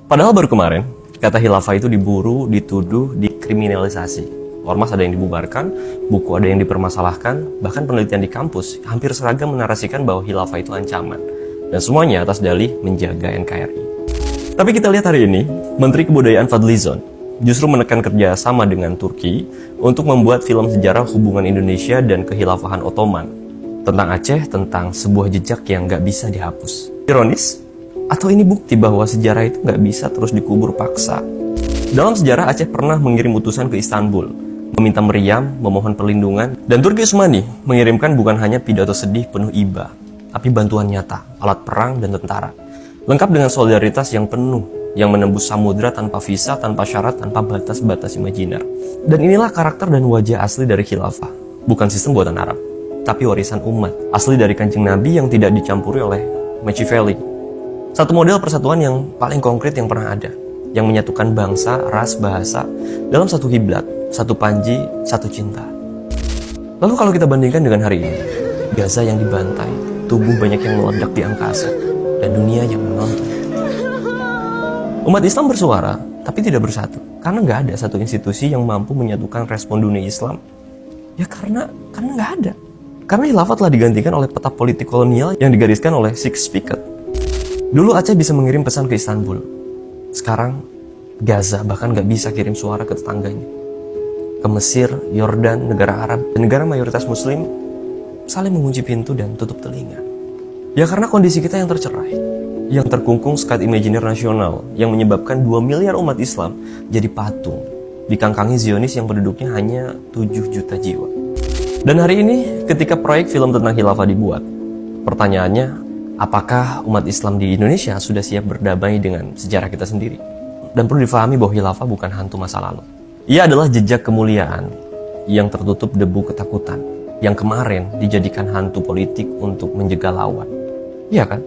Padahal baru kemarin, kata khilafah itu diburu, dituduh, dikriminalisasi. Ormas ada yang dibubarkan, buku ada yang dipermasalahkan, bahkan penelitian di kampus hampir seragam menarasikan bahwa khilafah itu ancaman. Dan semuanya atas dalih menjaga NKRI. Tapi kita lihat hari ini, Menteri Kebudayaan Fadlizon justru menekan kerja sama dengan Turki untuk membuat film sejarah hubungan Indonesia dan kehilafahan Ottoman. Tentang Aceh, tentang sebuah jejak yang nggak bisa dihapus. Ironis? Atau ini bukti bahwa sejarah itu nggak bisa terus dikubur paksa? Dalam sejarah, Aceh pernah mengirim utusan ke Istanbul, meminta meriam, memohon perlindungan, dan Turki Utsmani mengirimkan bukan hanya pidato sedih penuh iba, tapi bantuan nyata, alat perang dan tentara. Lengkap dengan solidaritas yang penuh, yang menembus samudra tanpa visa, tanpa syarat, tanpa batas-batas imajiner. Dan inilah karakter dan wajah asli dari khilafah, bukan sistem buatan Arab, tapi warisan umat, asli dari Kanjeng Nabi yang tidak dicampuri oleh Machiavelli. Satu model persatuan yang paling konkret yang pernah ada, yang menyatukan bangsa, ras, bahasa, dalam satu kiblat, satu panji, satu cinta. Lalu kalau kita bandingkan dengan hari ini, Gaza yang dibantai, tubuh banyak yang meledak di angkasa, dan dunia yang menonton. Umat Islam bersuara, tapi tidak bersatu, karena nggak ada satu institusi yang mampu menyatukan respon dunia Islam. Ya karena nggak ada. Karena khilafah telah digantikan oleh peta politik kolonial yang digariskan oleh Six Picket. Dulu Aceh bisa mengirim pesan ke Istanbul. Sekarang Gaza bahkan nggak bisa kirim suara ke tetangganya. Ke Mesir, Yordan, negara Arab, dan negara mayoritas Muslim saling mengunci pintu dan tutup telinga. Ya karena kondisi kita yang tercerai, yang terkungkung sekat imajiner nasional, yang menyebabkan 2 miliar umat Islam jadi patung, dikangkangi Zionis yang penduduknya hanya 7 juta jiwa. Dan hari ini, ketika proyek film tentang khilafah dibuat, pertanyaannya, apakah umat Islam di Indonesia sudah siap berdamai dengan sejarah kita sendiri? Dan perlu difahami bahwa khilafah bukan hantu masa lalu. Ia adalah jejak kemuliaan yang tertutup debu ketakutan, yang kemarin dijadikan hantu politik untuk menjegal lawan. Iya kan?